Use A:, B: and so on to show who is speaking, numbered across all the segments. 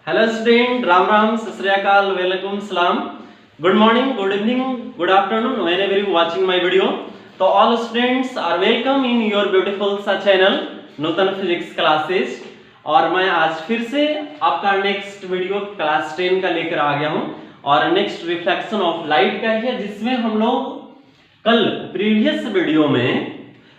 A: Hello student, Ram Ram, Sat Sri Akal, Welcome, Salam. Good morning, good evening, good afternoon, whenever you watching my video. तो all students are welcome in your beautiful सा channel नूतन physics classes. और मैं आज फिर से आपका next video class 10 का लेकर आ गया हूँ और नेक्स्ट रिफ्लेक्शन ऑफ लाइट का है, जिसमें हम लोग कल प्रीवियस वीडियो में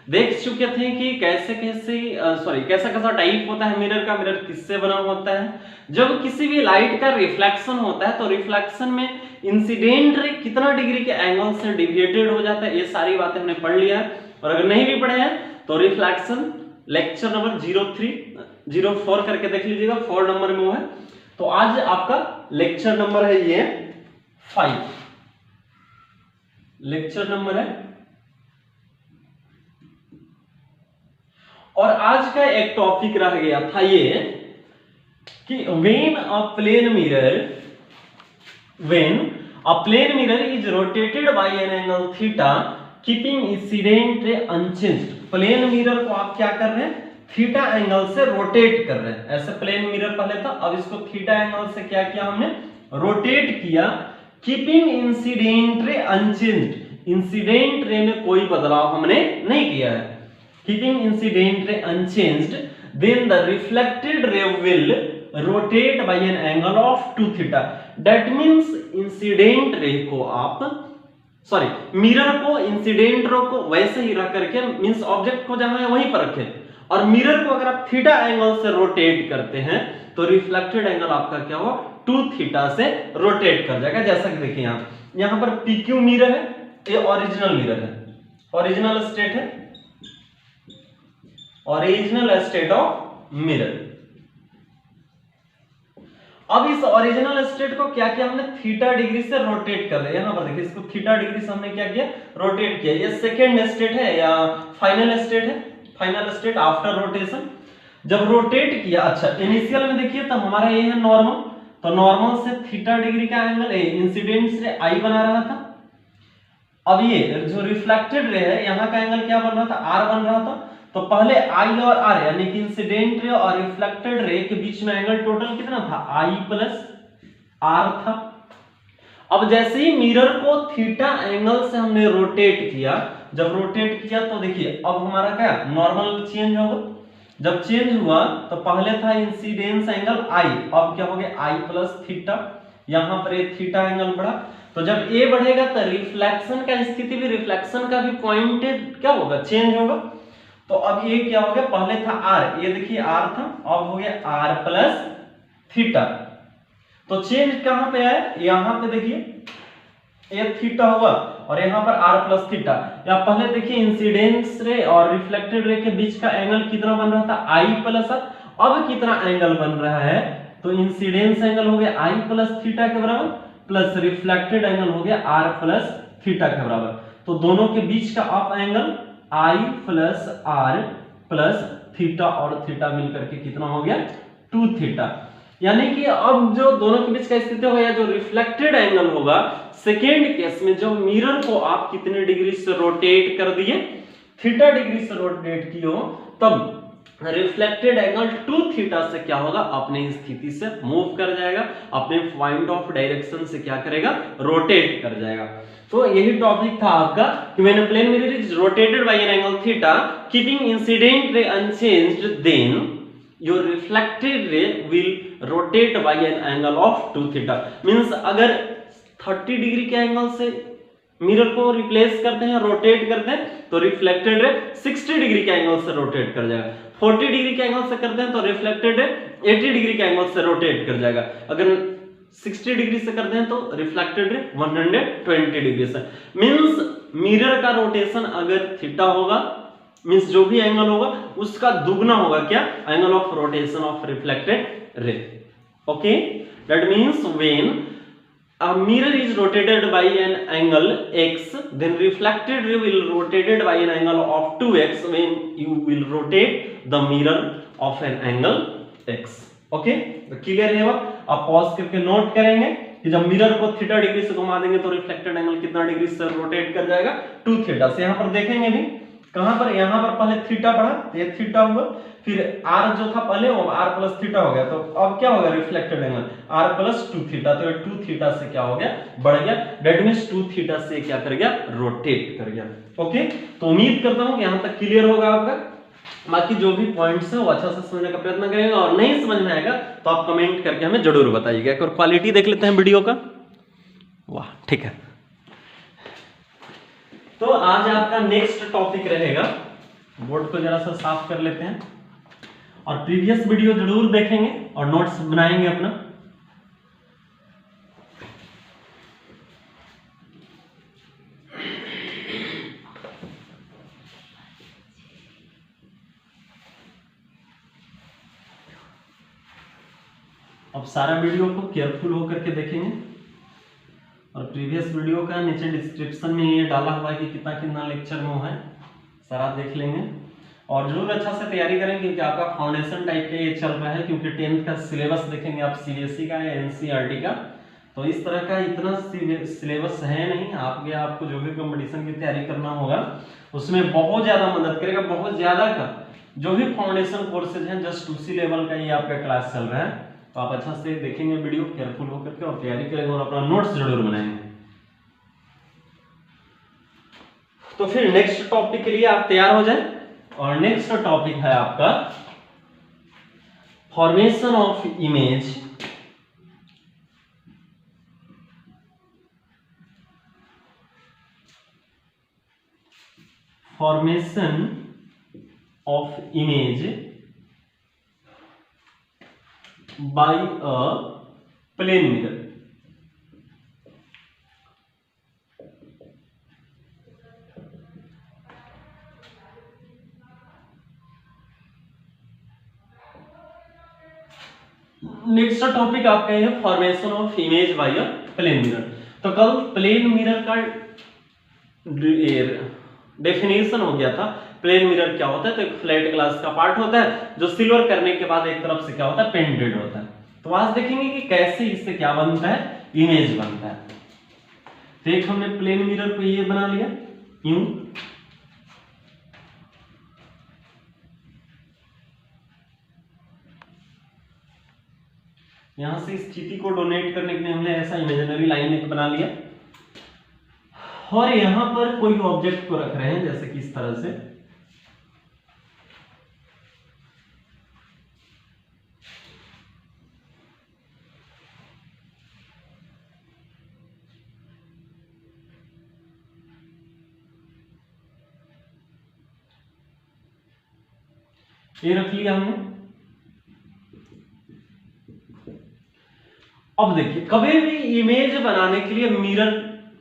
A: देख चुके थे कि कैसा कैसा टाइप होता है मिरर का, मिरर किससे बना होता है। जब किसी भी लाइट का रिफ्लेक्शन होता है तो रिफ्लेक्शन में इंसिडेंट रे कितना डिग्री के एंगल से डिविएटेड हो जाता है, ये सारी बातें हमने पढ़ लिया है। और अगर नहीं भी पढ़े हैं तो रिफ्लेक्शन लेक्चर नंबर 04 करके देख लीजिएगा, 4 नंबर में वो है। तो आज आपका लेक्चर नंबर है ये 5, लेक्चर नंबर है। और आज का एक टॉपिक रह गया था ये कि when a plane mirror is rotated by an angle theta keeping incident ray unchanged। Plane mirror को आप क्या कर रहे हैं, थीटा एंगल से रोटेट कर रहे हैं। ऐसे प्लेन मिरर पहले था, अब इसको थीटा एंगल से क्या किया हमने, रोटेट किया। Keeping incident ray unchanged, incident ray में कोई बदलाव हमने नहीं किया है। Keeping incident ray unchanged, then the reflected ray will rotate by an angle of 2 theta। That means incident ray को आप मिरर को, इंसिडेंट रे को वैसे ही रख करके, मींस ऑब्जेक्ट को जहां है वहीं पर रखें, और मिरर को अगर आप थीटा एंगल से रोटेट करते हैं तो रिफ्लेक्टेड एंगल आपका क्या होगा, 2 थीटा से रोटेट कर जाएगा। जैसा कि देखिए यहां पर PQ मिरर है, ये ओरिजिनल मिरर है, ओरिजिनल स्टेट है, ओरिजिनल स्टेट ऑफ मिरर। अब इस ओरिजिनल स्टेट को क्या किया हमने, थीटा डिग्री से रोटेट कर दिया। यहां पर देखिए इसको थीटा डिग्री से हमने क्या किया, रोटेट किया। ये सेकेंड स्टेट है या फाइनल स्टेट है, फाइनल स्टेट आफ्टर रोटेशन। जब रोटेट किया, अच्छा इनिशियल में देखिए तब हमारा ये है नॉर्मल, तो नॉर्मल से थीटा डिग्री का एंगल इंसिडेंट से आई बना रहा था। अब ये जो रिफ्लेक्टेड रे है, यहाँ का एंगल क्या बन रहा था, आर बन रहा था। तो पहले आई और आर यानी कि इंसिडेंट रे और रिफ्लेक्टेड रे के बीच में एंगल टोटल कितना था, आई प्लस आर था। अब जैसे ही मिरर को थीटा एंगल से हमने रोटेट किया, जब रोटेट किया तो देखिए अब हमारा क्या नॉर्मल चेंज होगा। जब चेंज हुआ तो पहले था इंसिडेंस एंगल आई, अब क्या हो गया आई प्लस थीटा। यहां पर ये थीटा एंगल बढ़ा, तो जब ए बढ़ेगा तो रिफ्लेक्शन का स्थिति भी, रिफ्लेक्शन का भी पॉइंट क्या होगा, चेंज होगा। तो अब ये क्या हो गया, पहले था आर, ये देखिए आर था, अब हो गया आर प्लस थीटा। तो चेंज कहां पे आया, यहां पे देखिए ये थीटा हुआ और यहां पर आर प्लस थीटा। या पहले देखिए इंसिडेंस रे और रिफ्लेक्टेड रे के बीच का एंगल कितना बन रहा था, आई प्लस आर। अब कितना एंगल बन रहा है, तो इंसिडेंस एंगल हो गया आई प्लस थीटा के बराबर, प्लस रिफ्लेक्टेड एंगल हो गया आर प्लस थीटा के बराबर। तो दोनों के बीच का अप angle i plus r plus theta, और थीटा मिलकर के कितना हो गया, 2 थीटा। यानी कि अब जो दोनों के बीच का स्थिति होगा, या जो रिफ्लेक्टेड एंगल होगा सेकेंड केस में, जो मिरर को आप कितने डिग्री से रोटेट कर दिए, थीटा डिग्री से रोटेट किए हो, तब रिफ्लेक्टेड एंगल 2 थीटा से क्या होगा, अपनी स्थिति से मूव कर जाएगा, अपने पॉइंट ऑफ डायरेक्शन से क्या करेगा, रोटेट कर जाएगा। तो यही टॉपिक था आपका कि when a plane mirror is rotated by an angle theta keeping incident ray unchanged, then your reflected ray will rotate by an angle of 2 theta. Means अगर 30 डिग्री के एंगल से मिरर को रिप्लेस करते हैं, rotate करते हैं, तो reflected ray 60 degree के एंगल से रोटेट कर जाएगा। 40 डिग्री के एंगल से करते हैं तो रिफ्लेक्टेड रे 80 डिग्री के एंगल से रोटेट कर जाएगा। अगर 60 डिग्री से करते हैं तो रिफ्लेक्टेड रे 120 डिग्री से। मींस मिरर का रोटेशन अगर थीटा होगा, मींस जो भी एंगल होगा उसका दुगना होगा क्या, angle of rotation of reflected ray. Okay, that means when a mirror is rotated by an angle x, then reflected ray will rotated by an angle of 2x when you will rotate the mirror of an angle x। Okay, तो clear है। आप pause करके note करेंगे कि जब mirror को theta degree से घुमा देंगे तो रिफ्लेक्टेड एंगल कितना डिग्री से रोटेट कर जाएगा, 2 थीटा से। यहां पर देखेंगे भी कहां पर, यहां पर पहले थीटा बढ़ा तो ये थीटा हुआ, फिर r जो था पहले वो r प्लस थीटा हो गया, तो अब क्या होगा reflected angle r plus 2 theta, तो ये 2 थीटा से क्या हो गया बढ़ गया, दैट मींस 2 थीटा से क्या कर गया रोटेट कर गया। ओके, तो उम्मीद करता हूं कि यहां तक क्लियर होगा आपका। बाकी जो भी पॉइंट्स है वो अच्छा से समझने का प्रयत्न करेंगे, और नहीं समझ में आएगा तो आप कमेंट करके हमें जरूर बताइएगा। एक और क्वालिटी देख लेते हैं वीडियो का। वाह ठीक है, तो आज आपका नेक्स्ट टॉपिक रहेगा, बोर्ड को जरा सा साफ कर लेते हैं, और प्रीवियस वीडियो जरूर देखेंगे और नोट्स बनाएंगे अपना। अब सारा वीडियो को केयरफुल होकर के देखेंगे, और प्रीवियस वीडियो का नीचे डिस्क्रिप्शन में ये डाला हुआ है कि कितना कितना लेक्चर में है, सारा देख लेंगे, और जरूर अच्छा से तैयारी करें क्योंकि आपका फाउंडेशन टाइप का ये चल रहा है, क्योंकि 10th का सिलेबस देखेंगे आप सीबीएसई का या एनसीईआरटी का, तो इस तरह का इतना सिलेबस है नहीं। आपको जो भी कंपटीशन की तैयारी करना होगा उसमें बहुत ज्यादा मदद करेगा, बहुत ज्यादा का जो भी फाउंडेशन कोर्सेज हैं जस्ट उसी लेवल का ये आपका क्लास चल रहा है, तो आप अच्छा से देखेंगे वीडियो केयरफुल होकर के और तैयारी करेंगे और अपना नोट्स जरूर बनाएंगे। तो फिर नेक्स्ट टॉपिक के लिए आप तैयार हो जाएं, और नेक्स्ट टॉपिक है आपका formation of image by a plane mirror। Next topic आपका है formation of image by a plane mirror. तो कल प्लेन मिरर का डेफिनेशन हो गया था। प्लेन मिरर क्या होता है, तो एक फ्लैट ग्लास का पार्ट होता है जो सिल्वर करने के बाद एक तरफ से क्या होता है पेंटेड होता है। तो आज देखेंगे कि कैसे इससे क्या बनता है, इमेज बनता है। तो एक हमने प्लेन मिरर को ये बना लिया यूं, यहां से स्थिति को डोनेट करने के लिए हमने ऐसा इमेजिनरी लाइन एक बना लिया, और यहां पर कोई ऑब्जेक्ट को रख रहे हैं जैसे कि इस तरह से, ये रख लिया हमने। अब देखिए कभी भी इमेज बनाने के लिए मिरर,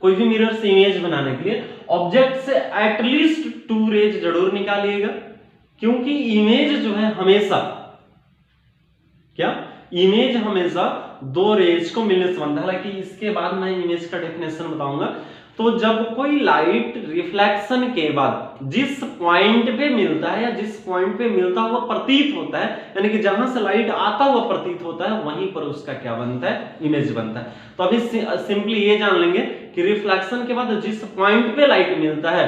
A: कोई भी मिरर से इमेज बनाने के लिए ऑब्जेक्ट से एटलीस्ट 2 रेज जरूर निकालिएगा, क्योंकि इमेज जो है हमेशा क्या, इमेज हमेशा 2 रेज को मिलने से बनता है। हालांकि इसके बाद मैं इमेज का डेफिनेशन बताऊंगा। तो जब कोई लाइट रिफ्लेक्शन के बाद जिस पॉइंट पे मिलता है या जिस पॉइंट पे मिलता हुआ प्रतीत होता है, यानी कि जहां से लाइट आता हुआ प्रतीत होता है, वहीं पर उसका क्या बनता है, इमेज बनता है। तो अभी सिंपली ये जान लेंगे कि रिफ्लेक्शन के बाद जिस पॉइंट पे लाइट मिलता है,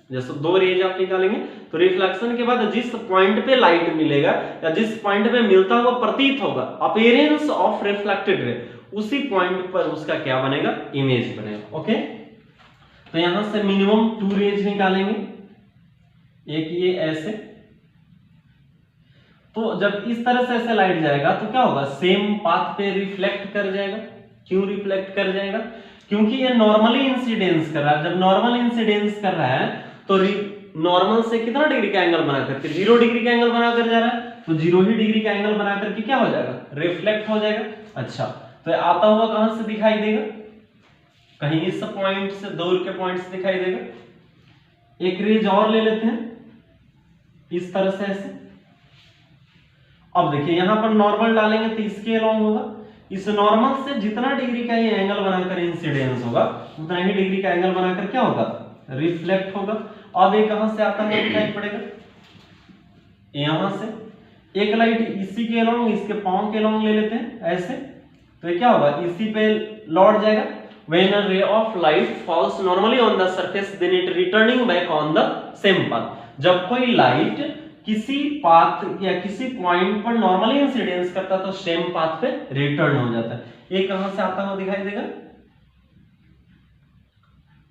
A: जैसे 2 रेज आप निकालेंगे तो रिफ्लेक्शन के बाद जिस पॉइंट पे लाइट मिलेगा या जिस पॉइंट पे मिलता हुआ प्रतीत होगा, अपीयरेंस ऑफ रिफ्लेक्टेड रे, उसी पॉइंट पर उसका क्या बनेगा, इमेज बनेगा। ओके, तो यहां से मिनिमम 2 रेज निकालेंगे, एक ये ऐसे। तो जब इस तरह से ऐसे लाइट जाएगा तो क्या होगा, सेम पाथ पे रिफ्लेक्ट कर जाएगा। क्यों रिफ्लेक्ट कर जाएगा, क्योंकि ये नॉर्मली इंसिडेंस कर रहा है। जब नॉर्मल इंसिडेंस कर रहा है तो नॉर्मल से कितना डिग्री का एंगल बना करके, 0 डिग्री का एंगल बनाकर जा रहा है, तो 0 ही डिग्री का एंगल बना करके क्या हो जाएगा, रिफ्लेक्ट हो जाएगा। अच्छा, तो आता हुआ कहां से दिखाई देगा, कहीं इस पॉइंट से, दूर के पॉइंट से दिखाई देगा। एक रेज और ले लेते हैं इस तरह से ऐसे। अब देखिए यहां पर नॉर्मल डालेंगे तो इसके अलोंग होगा, इस नॉर्मल से जितना डिग्री का ये एंगल बनाकर इंसिडेंस होगा उतना ही डिग्री का एंगल बनाकर क्या होगा, रिफ्लेक्ट होगा। अब ये कहां से आता है दिखाई पड़ेगा, यहां से एक लाइट इसी के अलोंग, इसके पांव के अलोंग ले लेते हैं ऐसे, तो ये क्या होगा, इसी पे लौट जाएगा When a ray of light falls normally on the surface, then it returning back on the same path. जब कोई लाइट किसी पाथ या किसी पॉइंट पर नॉर्मली इंसिडेंस करता तो सेम पाथ पे रिटर्न हो जाता है। ये कहां से आता हुआ दिखाई देगा?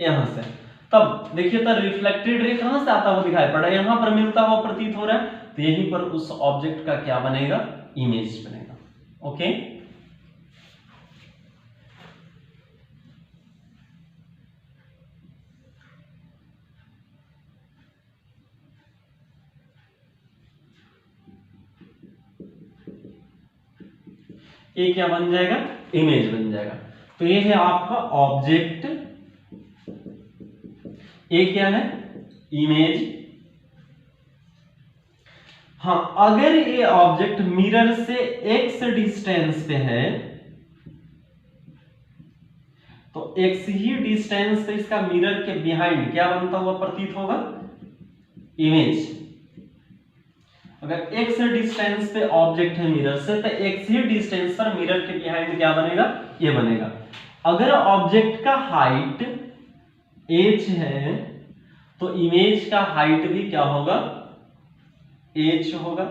A: यहां से। तब देखिए तो रिफ्लेक्टेड रे कहां से आता हुआ दिखाई पड़ रहा है? यहां पर मिलता हुआ प्रतीत हो रहा है, तो यहीं पर उस ऑब्जेक्ट का क्या बनेगा? इमेज बनेगा। ओके, ये क्या बन जाएगा? इमेज बन जाएगा। तो ये है आपका ऑब्जेक्ट, ये क्या है? इमेज। हाँ, अगर ये ऑब्जेक्ट मिरर से x डिस्टेंस पे है तो x ही डिस्टेंस पे इसका मिरर के बिहाइंड क्या बनता हुआ प्रतीत होगा? इमेज। अगर x डिस्टेंस पे ऑब्जेक्ट है मिरर से तो x ही डिस्टेंस पर मिरर के बिहाइंड क्या बनेगा? ये बनेगा। अगर ऑब्जेक्ट का हाइट h है तो इमेज का हाइट भी क्या होगा? h होगा।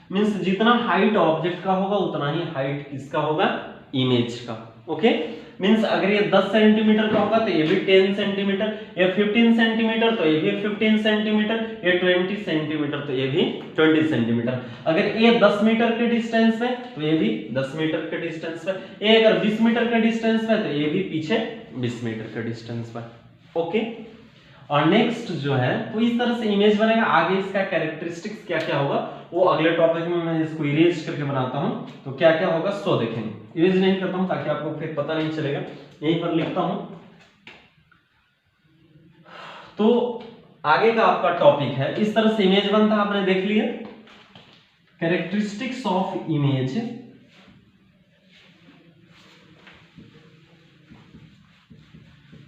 A: मींस जितना हाइट ऑब्जेक्ट का होगा उतना ही हाइट किसका होगा? इमेज का। ओके, मींस अगर ये 10 सेंटीमीटर का होगा तो ये भी 10 सेंटीमीटर, ये 15 सेंटीमीटर तो ये भी 15 सेंटीमीटर, ये 20 सेंटीमीटर तो ये भी 20 सेंटीमीटर। अगर ये 10 मीटर के डिस्टेंस पे तो ये भी 10 मीटर के डिस्टेंस पे, ये अगर 20 मीटर के डिस्टेंस पे तो ये भी पीछे 20 मीटर के डिस्टेंस पे। ओके, और नेक्स्ट जो है तो इस तरह से इमेज बनेगा। आगे इसका कैरेक्टरिस्टिक्स क्या क्या होगा वो अगले टॉपिक में मैं इसको इरेज करके बनाता हूं, तो क्या क्या होगा सो देखेंगे। इरेज नहीं करता हूं ताकि आपको फिर पता नहीं चलेगा, यहीं पर लिखता हूं। तो आगे का आपका टॉपिक है, इस तरह से इमेज बनता है, आपने देख लिया। Characteristics of image,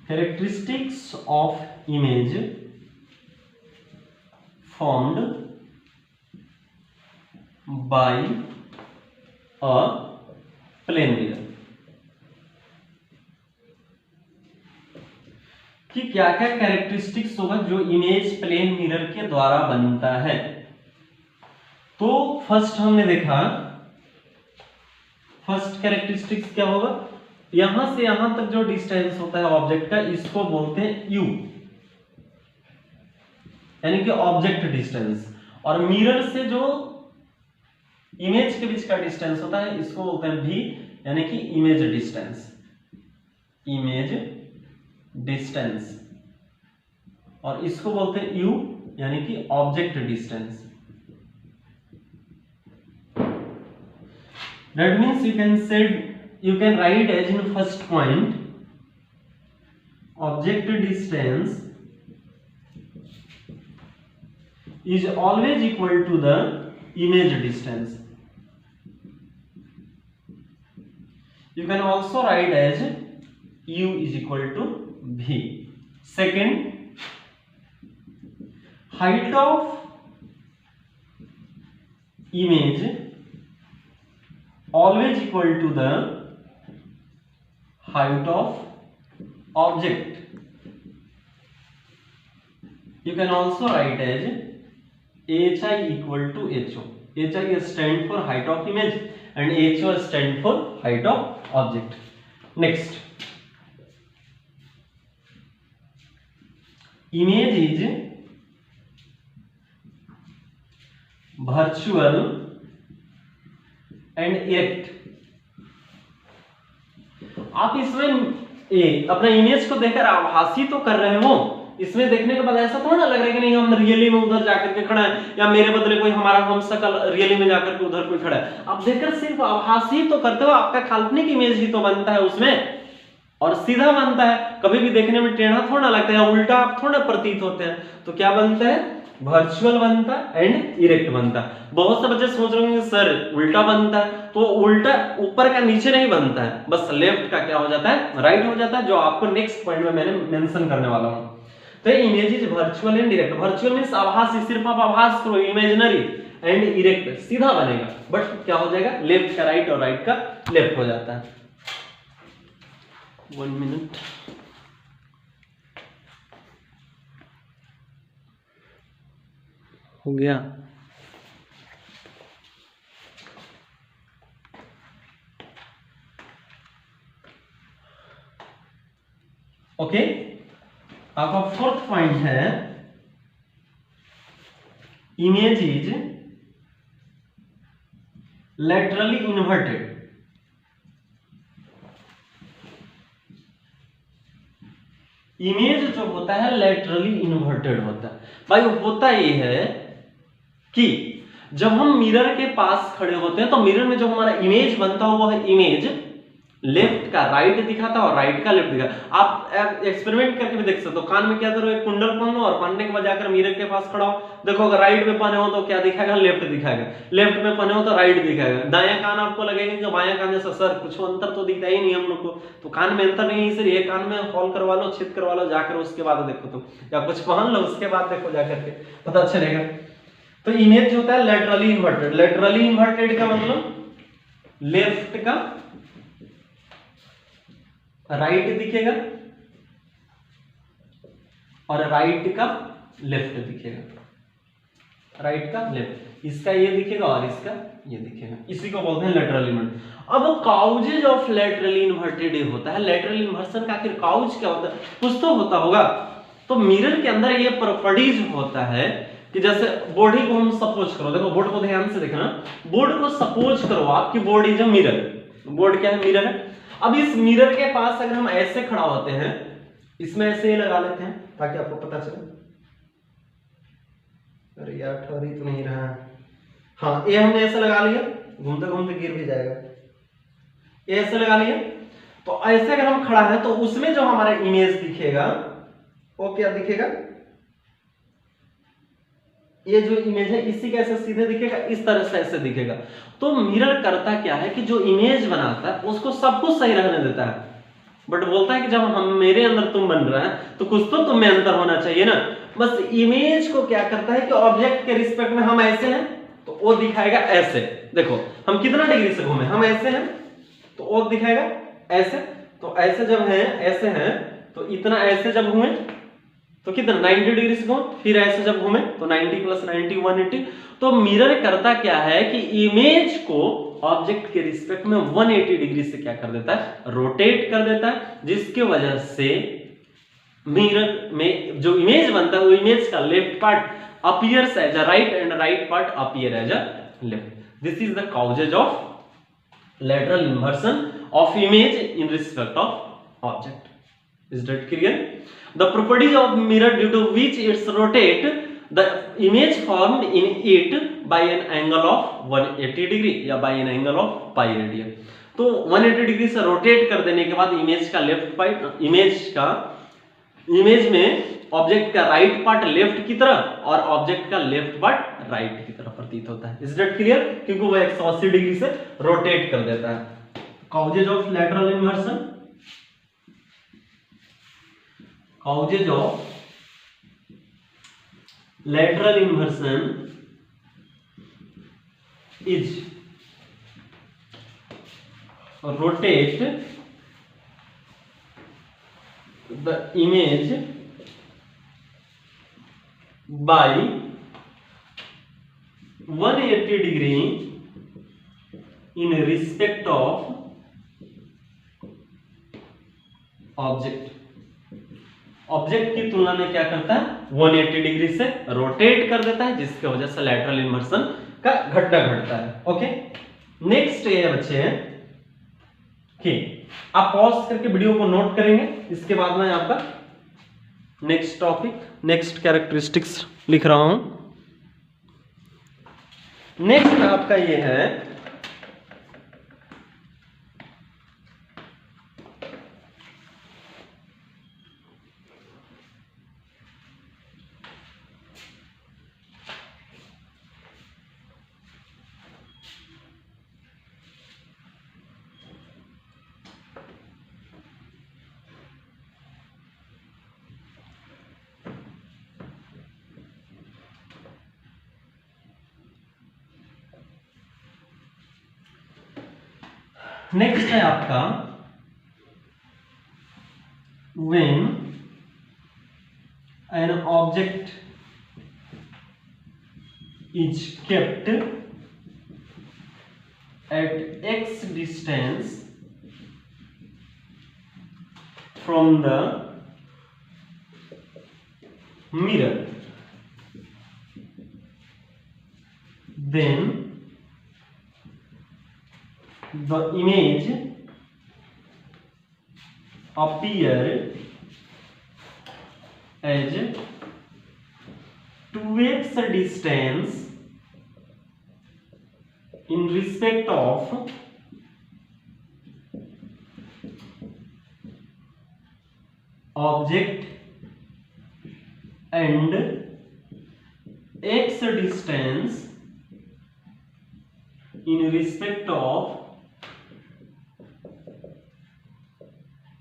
A: characteristics of image formed by a plane mirror। कि क्या क्या कैरेक्टरिस्टिक्स होगा जो इमेज प्लेन मिरर के द्वारा बनता है। तो फर्स्ट हमने देखा, फर्स्ट कैरेक्टरिस्टिक्स क्या होगा? यहां से यहां तक जो डिस्टेंस होता है ऑब्जेक्ट का, इसको बोलते हैं u, यानी कि ऑब्जेक्ट डिस्टेंस। और मिरर से जो इमेज के बीच का डिस्टेंस होता है इसको बोलते हैं v, यानी कि इमेज डिस्टेंस, इमेज डिस्टेंस। और इसको बोलते हैं u, यानी कि object distance. That means you can write as in first point, object distance is always equal to the image distance. You can also write as u is equal to v. Second, height of image always equal to the height of object. You can also write as hi equal to ho. Hi stand for height of image and ho stand for height of object. Next, image is virtual and erect. आप इसमें अपना image को देखकर आभासी तो कर रहे हो, इसमें देखने के बाद ऐसा थोड़ा ना लग रहा है कि नहीं हम रियली में उधर जाकर के खड़ा है, या मेरे बदले कोई हमारा हमशक्ल रियली में जाकर के उधर कोई खड़ा है। आप देखकर सिर्फ आभासी तो करते हो, आपका काल्पनिक इमेज ही तो बनता है उसमें, और सीधा बनता है। कभी भी देखने में टेढ़ा थोड़ा लगता है, उल्टा आप थोड़ा प्रतीत होते हैं। तो क्या बनता है? वर्चुअल बनता है एंड इरेक्ट बनता है। बहुत से बच्चे सोच रहे होंगे सर उल्टा बनता है, तो उल्टा ऊपर का नीचे नहीं बनता है, बस लेफ्ट का क्या हो जाता है? राइट हो जाता है, जो आपको नेक्स्ट पॉइंट में मैंने मेंशन करने वाला हूं। तो image is virtual and erect. Virtual means आभासी, सिर्फ आप आभास करो, इमेजिनरी, एंड इरेक्ट सीधा बनेगा, बट क्या हो जाएगा? लेफ्ट का राइट और राइट का लेफ्ट हो जाता है। 1 मिनट। हो गया। ओके, आपका फोर्थ पॉइंट है image is laterally inverted. Image जो होता है लेटरली इन्वर्टेड होता है। भाई होता ये है कि जब हम मिरर के पास खड़े होते हैं तो मिरर में जो हमारा इमेज बनता है वो है इमेज लेफ्ट का राइट दिखाता है और राइट का लेफ्ट दिखाता। आप एक्सपेरिमेंट करके भी देख सकते हो। कान में क्या करो, एक कुंडल पहन लो और पहनने के बाद जाकर मिरर के पास खड़ा हो, देखो अगर राइट में पहने हो तो क्या दिखाएगा, लेफ्ट दिखाएगा। लेफ्ट में पहने हो तो राइट दिखाएगा। दायां कान आपको लगेगा कि बायां कान जैसा, सर कुछ अंतर तो दिखता ही नहीं हम लोग को, तो कान में अंतर नहीं है, इसलिए ये कान में हॉल करवा लो, छेद करवा लो जाकर, उसके बाद देखो तुम, या कुछ पहन लो उसके बाद देखो जाकर के पता चलेगा। तो इमेज होता है लेटरली इन्वर्टेड। लेटरली इन्वर्टेड का मतलब लेफ्ट का राइट दिखेगा और राइट का लेफ्ट दिखेगा। राइट का लेफ्ट, इसका ये दिखेगा और इसका ये दिखेगा, इसी को बोलते हैं लेटरल इन्वर्टेड। अब काउजेज ऑफ लेटरली इन्वर्टेड होता है। लेटरल इन्वर्सन का आखिर काउज क्या होता है, कुछ तो होता होगा। तो मिरर के अंदर ये प्रॉपर्टीज होता है कि जैसे बॉडी को हम सपोज करो, देखो बोर्ड को ध्यान से देखना, बोर्ड को सपोज करो आपकी बॉडी इज मिरर। बोर्ड क्या है, मिरर है। अब इस मिरर के पास अगर हम ऐसे खड़ा होते हैं, इसमें ऐसे ही लगा लेते हैं ताकि आपको पता चले। अरे यार ठहर ही तो नहीं रहा है। हाँ, ये हमने ऐसे लगा लिया, घूमते घूमते गिर भी जाएगा। ये ऐसे लगा लिया, तो ऐसे अगर हम खड़ा है तो उसमें जो हमारा इमेज दिखेगा वो क्या दिखेगा, ये जो इमेज है इसी का ऐसे सीधे दिखेगा, इस तरह से ऐसे दिखेगा। तो मिरर करता क्या है कि जो इमेज बनाता है उसको सब कुछ सही रहने देता है, बट बोलता है कि जब हम मेरे अंदर तुम बन रहा है तो कुछ तो तुम में अंतर होना चाहिए ना। बस इमेज को क्या करता है कि ऑब्जेक्ट के रिस्पेक्ट में हम ऐसे हैं तो वो दिखाएगा ऐसे। देखो हम कितना डिग्री से घूमे, हम ऐसे हैं तो वो दिखाएगा ऐसे। तो ऐसे जब हैं, ऐसे हैं तो इतना ऐसे जब घूमे तो कितना 90 डिग्री से घूमे, फिर ऐसे जब घूमे तो 90 प्लस 90 180। तो मिरर करता क्या है कि इमेज को ऑब्जेक्ट के रिस्पेक्ट में 180 डिग्री से क्या कर देता है, रोटेट कर देता है, जिसकी वजह से मिरर में जो इमेज बनता है वो इमेज का left part appears as a right and right part appear as a left. This is the causes of lateral inversion of image in respect of object. Is that clear? The properties of mirror due to which it's rotate the image formed in it by an angle of 180 degree या by an angle of pi radian. तो 180 degree से rotate कर देने के बाद image का left part, image में object का राइट पार्ट लेफ्ट की तरफ और ऑब्जेक्ट का लेफ्ट पार्ट राइट की तरफ प्रतीत होता है। Is that clear? क्योंकि वो 180 डिग्री से रोटेट कर देता है। Causes of lateral inversion, causes of lateral inversion is rotate the image by 180 degree in respect of object। Object की तुलना में क्या करता है, 180 डिग्री से रोटेट कर देता है, जिसकी वजह से लैटरल इन्वर्सन का घटना घटता है। ओके, नेक्स्ट ये बच्चे हैं कि आप पॉज करके वीडियो को नोट करेंगे, इसके बाद में आपका नेक्स्ट टॉपिक, नेक्स्ट कैरेक्टरिस्टिक्स लिख रहा हूं। नेक्स्ट आपका ये है नेक्स्ट है आपका when an object is kept at x distance from the mirror, then the image appear as 2x distance in respect of object and x distance in respect of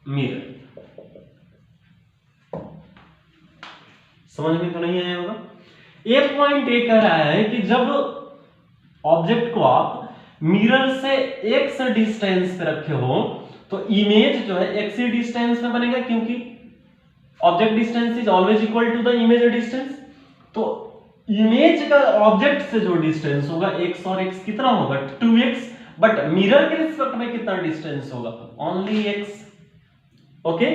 A: mirror। समझ में तो नहीं आया होगा। ए पॉइंट ए कह रहा है कि जब ऑब्जेक्ट को आप मिरर से एक्स डिस्टेंस पे रखे हो तो इमेज जो है एक्स डिस्टेंस में बनेगा, क्योंकि object distance is always equal to the image distance. तो इमेज का ऑब्जेक्ट से जो डिस्टेंस होगा x और x कितना होगा 2x, बट मिरर के रिस्पेक्ट में कितना डिस्टेंस होगा ओनली x। ओके,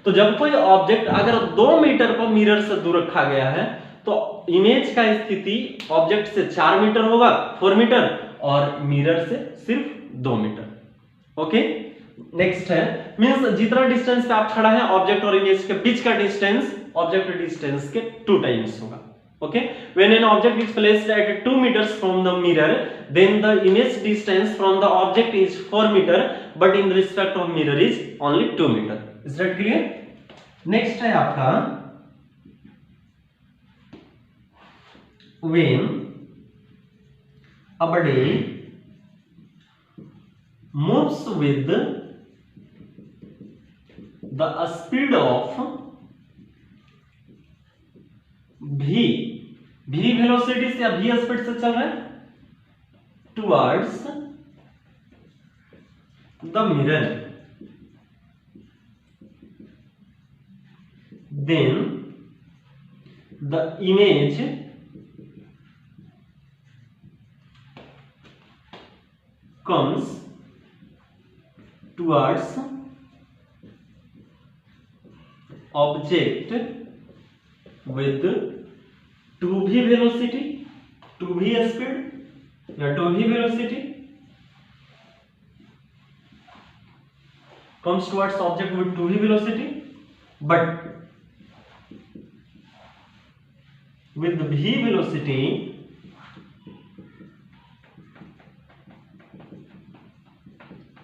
A: तो जब कोई ऑब्जेक्ट अगर 2 मीटर पर मिरर से दूर रखा गया है तो इमेज का स्थिति ऑब्जेक्ट से 4 मीटर होगा 4 मीटर और मिरर से सिर्फ 2 मीटर। ओके, नेक्स्ट है मींस जितना डिस्टेंस पे आप खड़ा है ऑब्जेक्ट और इमेज के बीच का डिस्टेंस ऑब्जेक्ट डिस्टेंस के 2 टाइम्स होगा। Okay, when an object is placed at 2 meters from the mirror, then the image distance from the object is 4 meter, but in respect of mirror is only 2 meter. Is that clear? Next है आपका when a body moves with the speed of v velocity से v speed से चल रहा है towards the mirror, then the image comes towards object with 2v velocity, 2v speed या 2v velocity comes towards object with 2v velocity, but with v velocity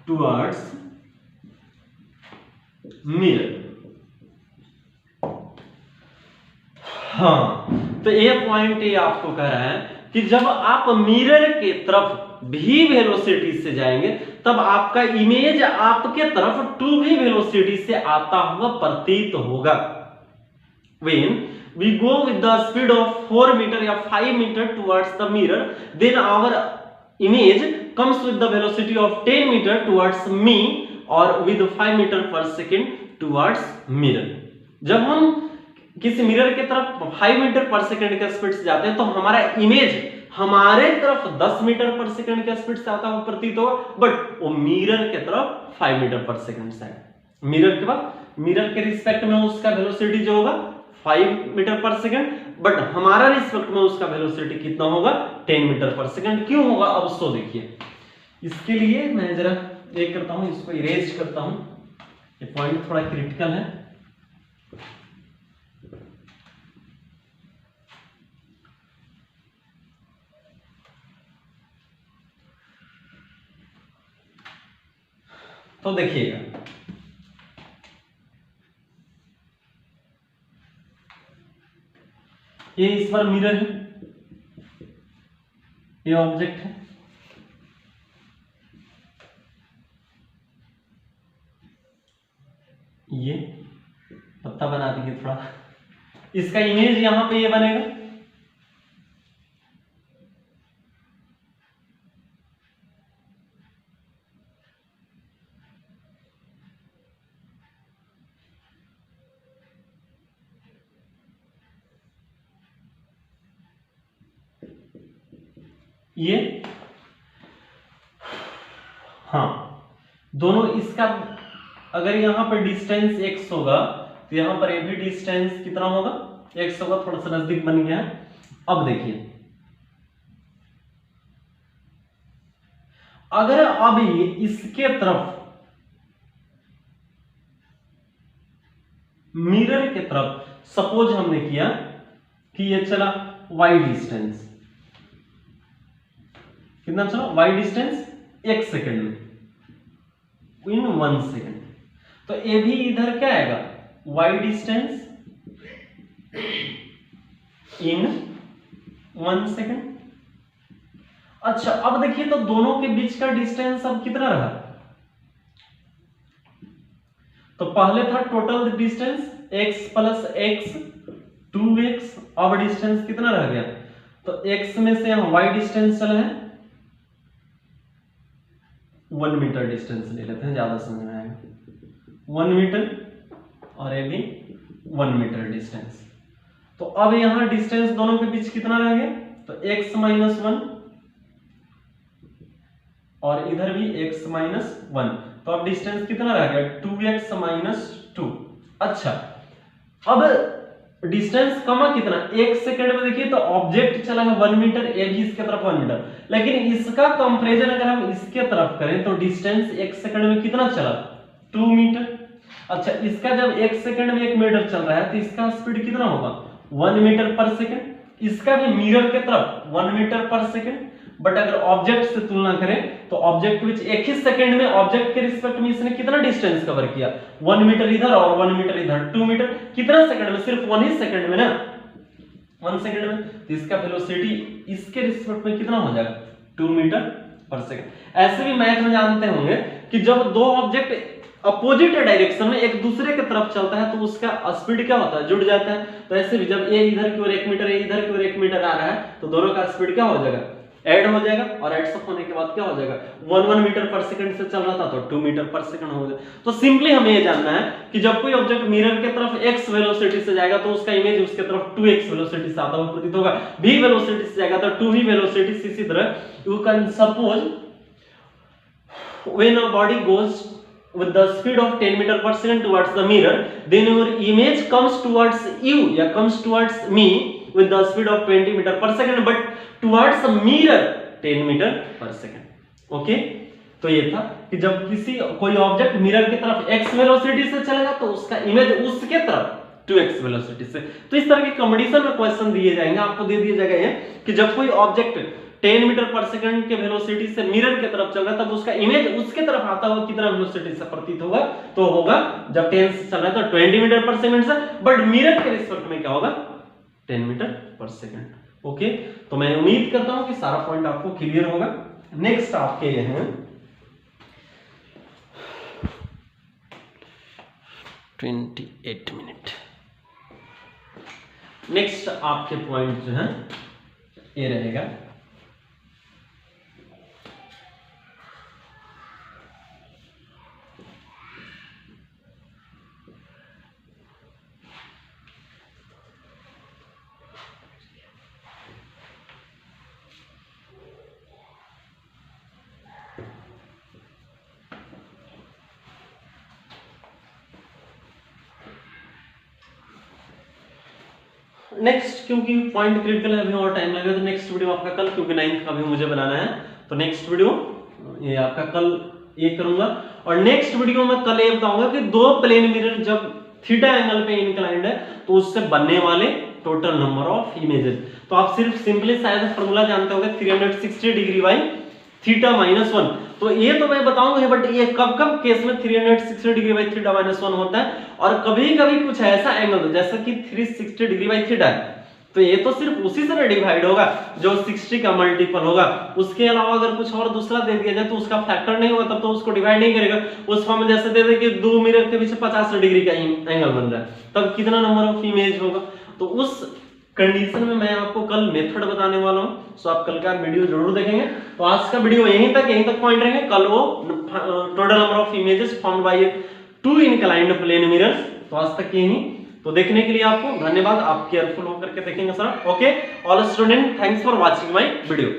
A: towards mirror। हाँ, तो ये point ये आपको कह रहा है कि जब आप मिरर के तरफ v वेलोसिटी से जाएंगे तब आपका इमेज आपके तरफ 2v वेलोसिटी से आता हुआ प्रतीत होगा। When we go with the speed of 4 meter या 5 meter towards the mirror, then our image comes with the velocity of 10 meter towards me or with 5 meter per second towards mirror। जब हम किसी mirror की तरफ 5 metre पर second के speed से जाते हैं तो हमारा इमेज हमारे तरफ 10 मीटर पर सेकंड के स्पीड से आता हुआ प्रतीत होगा, बट वो मिरर के तरफ 5 मीटर पर सेकंड से आएगा। मिरर के बाद मिरर के रिस्पेक्ट में उसका वेलोसिटी जो होगा 5 मीटर पर सेकंड, बट हमारा रिस्पेक्ट में उसका वेलोसिटी कितना होगा 10 मीटर पर सेकंड। क्यों होगा अब सो देखिए। इसके लिए मैं जरा एक करता हूं, इसको इरेज करता हूं, ये पॉइंट थोड़ा क्रिटिकल है। तो देखिएगा ये इस बार मिरर है, ये ऑब्जेक्ट है, ये पत्ता बना देंगे थोड़ा, इसका इमेज यहां पे ये बनेगा, ये, हाँ दोनों, इसका अगर यहां पर डिस्टेंस x होगा तो यहां पर ये भी डिस्टेंस कितना होगा, x होगा, थोड़ा सा नजदीक बन गया है। अब देखिए अगर अब ये इसके तरफ मिरर के तरफ सपोज हमने किया कि ये चला y डिस्टेंस, कितना चला y डिस्टेंस 1 सेकंड में, इन 1 सेकंड, तो ये भी इधर क्या आएगा y डिस्टेंस इन 1 सेकंड। अच्छा अब देखिए तो दोनों के बीच का डिस्टेंस अब कितना रहा, तो पहले था total distance x plus x 2x, अब डिस्टेंस कितना रह गया, तो x में से हम y डिस्टेंस चले हैं 1 मीटर डिस्टेंस ले लेते हैं, ज्यादा समझ में आएगा, 1 मीटर, और ये भी 1 मीटर डिस्टेंस। तो अब यहां डिस्टेंस दोनों के बीच कितना रह गया, तो x माइनस 1 और इधर भी x माइनस 1, तो अब डिस्टेंस कितना रह गया 2x माइनस 2। अच्छा अब डिस्टेंस कमा कितना, 1 सेकंड में देखिए तो ऑब्जेक्ट चला है 1 मीटर, ये भी इसके तरफ 1 मीटर, लेकिन इसका कंपैरिजन अगर हम इसके तरफ करें तो डिस्टेंस 1 सेकंड में कितना चला 2 मीटर। अच्छा इसका जब 1 सेकंड में 1 मीटर चल रहा है तो इसका स्पीड कितना होगा 1 मीटर पर सेकंड, इसका भी मिरर के तरफ 1 मीटर पर सेकंड, बट अगर ऑब्जेक्ट से तुलना करें तो ऑब्जेक्ट विच एक ही सेकंड में ऑब्जेक्ट के रिस्पेक्ट में इसने कितना डिस्टेंस कवर किया, 1 मीटर इधर और 1 मीटर इधर, 2 मीटर, कितना सेकंड में, सिर्फ 1 ही सेकंड में ना, 1 सेकंड में, तो इसका वेलोसिटी इसके रिस्पेक्ट में कितना हो जाएगा 2 मीटर पर सेकंड। ऐसे भी मैथ में जानते होंगे कि जब दो ऑब्जेक्ट अपोजिट डायरेक्शन में एक दूसरे की तरफ चलता है तो उसका स्पीड क्या होता है, जुड़ जाता है। तो ऐसे भी जब ये इधर की ओर 1 मीटर, ये इधर की ओर 1 मीटर आ रहा है तो दोनों का स्पीड क्या हो जाएगा, ऐड हो जाएगा, और ऐड सब होने के बाद क्या हो जाएगा 1 मीटर पर सेकंड से चल रहा था तो 2 मीटर पर सेकंड हो जाएगा। तो सिंपली हमें ये जानना है कि जब कोई ऑब्जेक्ट मिरर के तरफ x वेलोसिटी से जाएगा तो उसका इमेज उसके तरफ 2x वेलोसिटी से आता हुआ प्रतीत होगा, v वेलोसिटी से जाएगा तो 2v वेलोसिटी से। इसी तरह you can suppose when a body goes with the speed of 10 meter per second towards the mirror, then your image comes towards you, yeah, comes towards me with the speed of 20 meter per second, but towards the mirror 10 meter per second. Okay, तो ये था कि जब किसी कोई object mirror की तरफ x velocity से चलेगा तो उसका इमेज उसके तरफ 2x वेलोसिटी से। तो इस तरह के कंडीशन में क्वेश्चन दिए जाएंगे, आपको दे दिया जाएगा ये कि जब कोई ऑब्जेक्ट 10 मीटर पर सेकंड के वेलोसिटी से मिरर के तरफ चल रहा है तब उसका इमेज उसके तरफ आता हुआ कितना वेलोसिटी से प्रतीत होगा, तो होगा जब 10 से चल रहा है तो 20 मीटर पर सेकंड से, बट मिरर के रिस्पेक्ट में क्या होगा 10 मीटर पर सेकंड। ओके, तो मैं उम्मीद करता हूं कि सारा पॉइंट आपको क्लियर होगा। नेक्स्ट आपके ये हैं 28 मिनट। नेक्स्ट आपके पॉइंट जो है ये रहेगा नेक्स्ट, क्योंकि पॉइंट क्रिटिकल है अभी और टाइम लगेगा तो नेक्स्ट वीडियो आपका कल, क्योंकि 9th का भी मुझे बनाना है तो नेक्स्ट वीडियो ये आपका कल ये करूंगा। और नेक्स्ट वीडियो में कल ये बताऊंगा कि दो प्लेन मिरर जब थीटा एंगल पे इंक्लाइंड है तो उससे बनने वाले टोटल नंबर ऑफ इमेजेस। तो आप सिर्फ सिंपली शायद फॉर्मूला जानते होंगे 360 डिग्री बाई थीटा माइनस 1, तो ये तो मैं बताऊंगा, बट ये कब कब केस में 360 डिग्री बाई थीटा माइनस 1 होता है, और कभी कभी कुछ ऐसा एंगल जैसा कि 360 डिग्री बाई थीटा है तो ये तो सिर्फ उसी से डिवाइड होगा जो 60 का मल्टीपल होगा, उसके अलावा अगर कुछ और दूसरा दे दिया जाए तो उसका फैक्टर नहीं होगा, तब तो उसको डिवाइड नहीं करेगा। उस फॉर्म में जैसे दे दे कि दो मिरर के पीछे 50 डिग्री का एंगल बन रहा है, तब कितना नंबर ऑफ इमेज होगा। तो उस कंडीशन में मैं आपको कल मेथड बताने वाला हूं, सो आप कल का वीडियो जरूर देखेंगे। तो आज का वीडियो यहीं तक पॉइंट रहेंगे, कल वो total number of images formed by 2 inclined plane mirrors. तो आज तक यही, तो देखने के लिए आपको धन्यवाद, आप केयरफुल होकर के देखेंगे sir. Okay, all student, thanks for watching my video.